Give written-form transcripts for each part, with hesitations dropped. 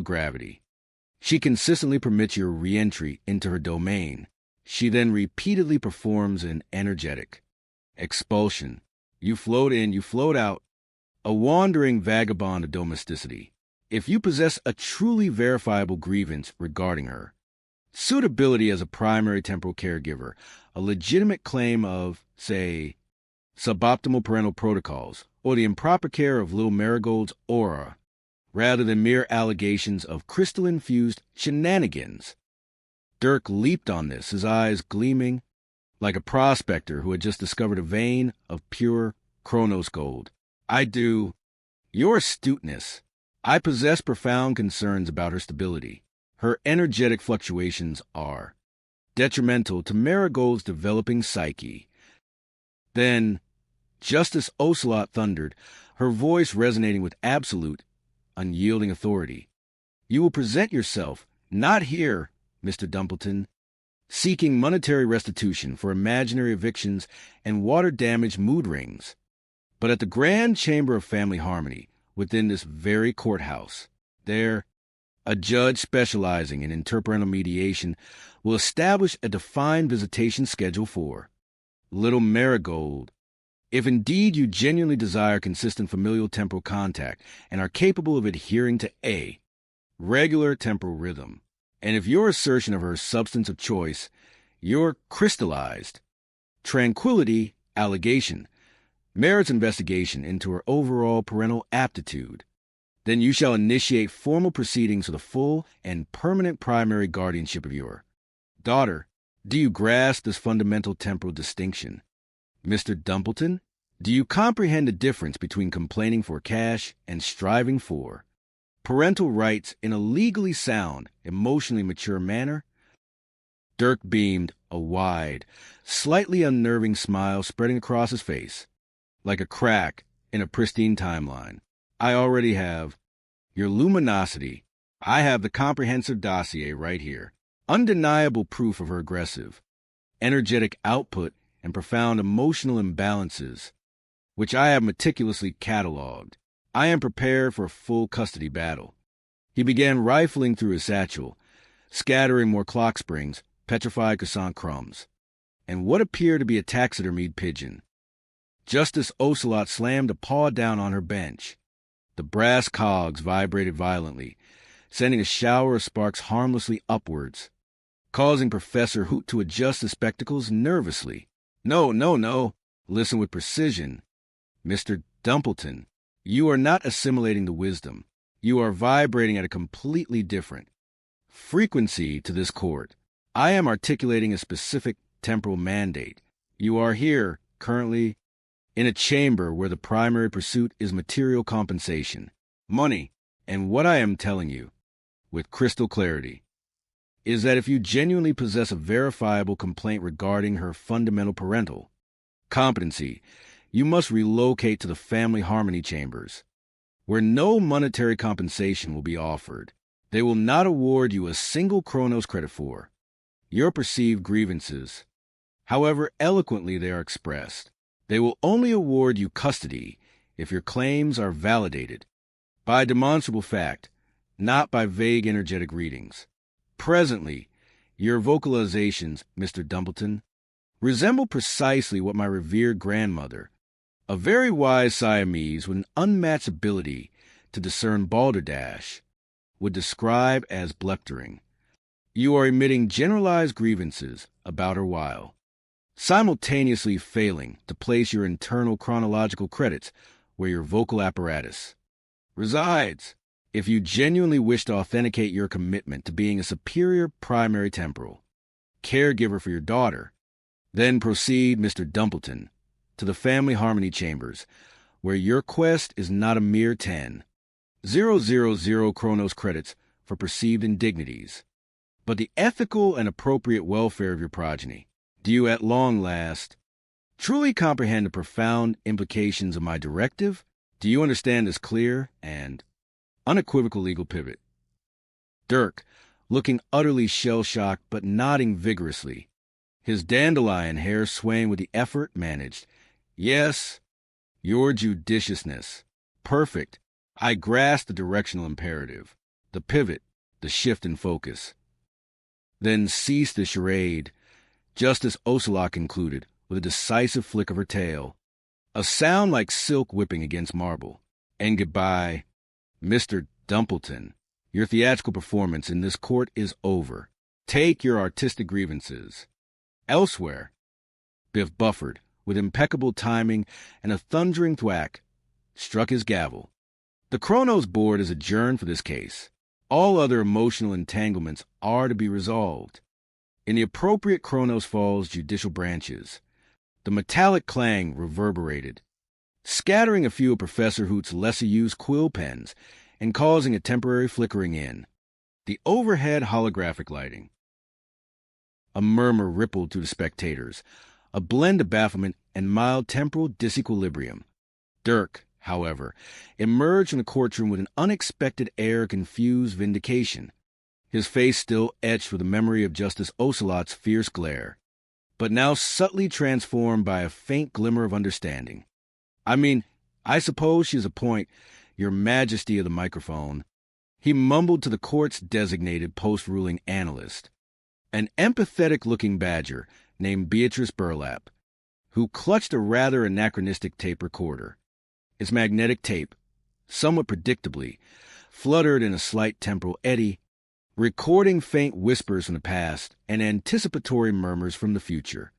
gravity. She consistently permits your re-entry into her domain. She then repeatedly performs an energetic expulsion. You float in, you float out, a wandering vagabond of domesticity. If you possess a truly verifiable grievance regarding her, suitability as a primary temporal caregiver, a legitimate claim of, say, suboptimal parental protocols, or the improper care of little Marigold's aura, rather than mere allegations of crystal-infused shenanigans. Dirk leaped on this, his eyes gleaming like a prospector who had just discovered a vein of pure Chronos gold. Your astuteness. I possess profound concerns about her stability. Her energetic fluctuations are detrimental to Marigold's developing psyche. Then, Justice Ocelot thundered, her voice resonating with absolute, unyielding authority. You will present yourself, not here, Mr. Dumpleton, seeking monetary restitution for imaginary evictions and water-damaged mood rings, but at the Grand Chamber of Family Harmony within this very courthouse. There, a judge specializing in interparental mediation will establish a defined visitation schedule for little Marigold. If indeed you genuinely desire consistent familial temporal contact and are capable of adhering to a regular temporal rhythm, and if your assertion of her substance of choice, your crystallized tranquility allegation, merits investigation into her overall parental aptitude, then you shall initiate formal proceedings for the full and permanent primary guardianship of your daughter. Do you grasp this fundamental temporal distinction? Mr. Dumpleton, do you comprehend the difference between complaining for cash and striving for parental rights in a legally sound, emotionally mature manner? Dirk beamed, a wide, slightly unnerving smile spreading across his face, like a crack in a pristine timeline. I already have your luminosity. I have the comprehensive dossier right here. Undeniable proof of her aggressive, energetic output and profound emotional imbalances, which I have meticulously cataloged. I am prepared for a full custody battle. He began rifling through his satchel, scattering more clock springs, petrified croissant crumbs, and what appeared to be a taxidermied pigeon. Justice Ocelot slammed a paw down on her bench. The brass cogs vibrated violently, sending a shower of sparks harmlessly upwards, causing Professor Hoot to adjust his spectacles nervously. No. Listen with precision. Mr. Dumpleton, you are not assimilating the wisdom. You are vibrating at a completely different frequency to this court. I am articulating a specific temporal mandate. You are here, currently, in a chamber where the primary pursuit is material compensation, money, and what I am telling you, with crystal clarity, is that if you genuinely possess a verifiable complaint regarding her fundamental parental competency, you must relocate to the family harmony chambers, where no monetary compensation will be offered. They will not award you a single Chronos credit for your perceived grievances, however eloquently they are expressed. They will only award you custody if your claims are validated by demonstrable fact, not by vague energetic readings. Presently, your vocalizations, Mr. Dumpleton, resemble precisely what my revered grandmother, a very wise Siamese with an unmatched ability to discern balderdash, would describe as blectering. You are emitting generalized grievances about her while simultaneously failing to place your internal chronological credits where your vocal apparatus resides. If you genuinely wish to authenticate your commitment to being a superior primary temporal caregiver for your daughter, then proceed, Mr. Dumpleton, to the family harmony chambers, where your quest is not a mere 10,000 Chronos credits for perceived indignities, but the ethical and appropriate welfare of your progeny. Do you at long last truly comprehend the profound implications of my directive? Do you understand this clear and unequivocal legal pivot? Dirk, looking utterly shell-shocked but nodding vigorously, his dandelion hair swaying with the effort, managed. Yes, your judiciousness. Perfect. I grasp the directional imperative. the pivot, the shift in focus. Then ceased the charade. Justice Ocelot concluded, with a decisive flick of her tail, a sound like silk whipping against marble. And goodbye, Mr. Dumpleton. Your theatrical performance in this court is over. Take your artistic grievances elsewhere. Biff Bufford, with impeccable timing and a thundering thwack, struck his gavel. The Kronos board is adjourned for this case. All other emotional entanglements are to be resolved in the appropriate Kronos Falls judicial branches. The metallic clang reverberated, scattering a few of Professor Hoot's lesser-used quill pens and causing a temporary flickering in the overhead holographic lighting. A murmur rippled through the spectators, a blend of bafflement and mild temporal disequilibrium. Dirk, however, emerged from the courtroom with an unexpected air of confused vindication, his face still etched with the memory of Justice Ocelot's fierce glare, but now subtly transformed by a faint glimmer of understanding. I suppose she's a point, Your Majesty of the microphone, he mumbled to the court's designated post-ruling analyst, an empathetic-looking badger named Beatrice Burlap, who clutched a rather anachronistic tape recorder. Its magnetic tape, somewhat predictably, fluttered in a slight temporal eddy, recording faint whispers from the past and anticipatory murmurs from the future.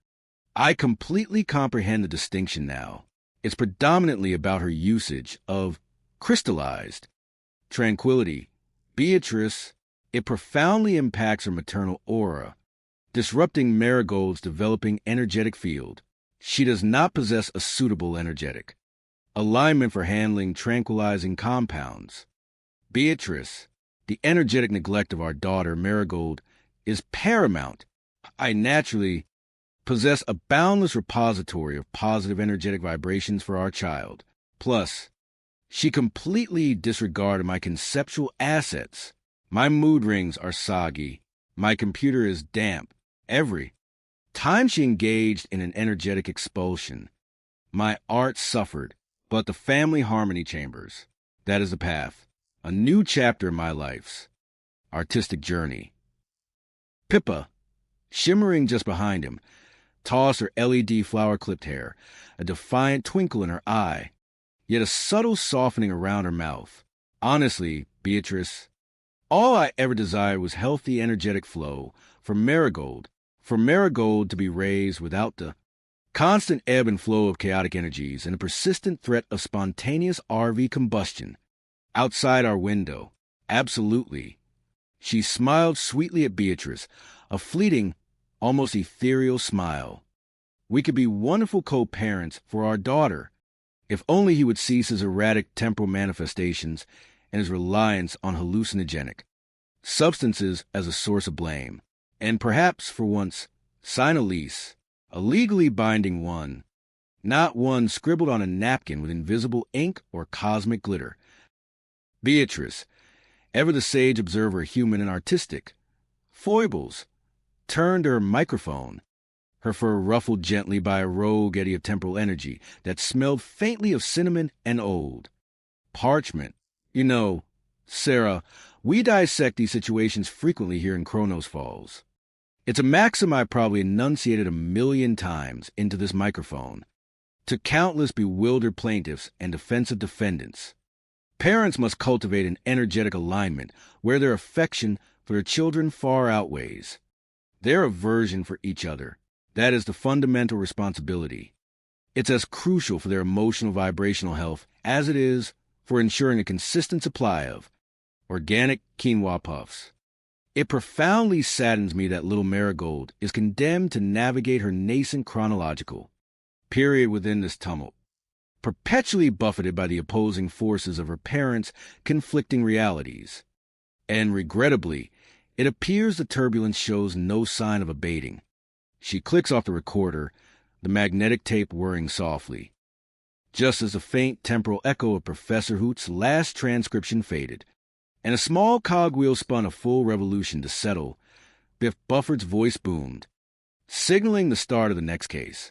I completely comprehend the distinction now. It's predominantly about her usage of crystallized tranquility. Beatrice, it profoundly impacts her maternal aura, disrupting Marigold's developing energetic field. She does not possess a suitable energetic alignment for handling tranquilizing compounds. Beatrice, the energetic neglect of our daughter Marigold is paramount. I naturally possess a boundless repository of positive energetic vibrations for our child. Plus, she completely disregarded my conceptual assets. My mood rings are soggy. My computer is damp. Every time she engaged in an energetic expulsion, my art suffered. But the family harmony chambers, that is the path. A new chapter in my life's artistic journey. Pippa, shimmering just behind him, tossed her LED flower-clipped hair, a defiant twinkle in her eye, yet a subtle softening around her mouth. Honestly, Beatrice, all I ever desired was healthy, energetic flow for Marigold to be raised without the constant ebb and flow of chaotic energies and the persistent threat of spontaneous RV combustion outside our window. Absolutely. She smiled sweetly at Beatrice, a fleeting, almost ethereal smile. We could be wonderful co-parents for our daughter, if only he would cease his erratic temporal manifestations and his reliance on hallucinogenic substances as a source of blame, and perhaps, for once, sign a lease. A legally binding one, not one scribbled on a napkin with invisible ink or cosmic glitter. Beatrice, ever the sage observer, human and artistic, foibles, turned to her microphone, her fur ruffled gently by a rogue eddy of temporal energy that smelled faintly of cinnamon and old parchment. You know, Sarah, we dissect these situations frequently here in Kronos Falls. It's a maxim I probably enunciated 1,000,000 times into this microphone to countless bewildered plaintiffs and defensive defendants. Parents must cultivate an energetic alignment where their affection for their children far outweighs their aversion for each other. That is the fundamental responsibility. It's as crucial for their emotional vibrational health as it is for ensuring a consistent supply of organic quinoa puffs. It profoundly saddens me that little Marigold is condemned to navigate her nascent chronological period within this tumult, perpetually buffeted by the opposing forces of her parents' conflicting realities. And regrettably, it appears the turbulence shows no sign of abating. She clicks off the recorder, the magnetic tape whirring softly. Just as a faint temporal echo of Professor Hoot's last transcription faded, and a small cogwheel spun a full revolution to settle, Biff Bufford's voice boomed, signaling the start of the next case.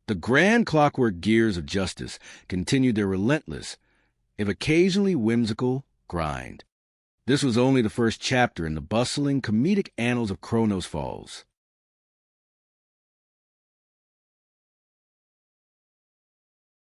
The grand clockwork gears of justice continued their relentless, if occasionally whimsical, grind. This was only the first chapter in the bustling, comedic annals of Kronos Falls.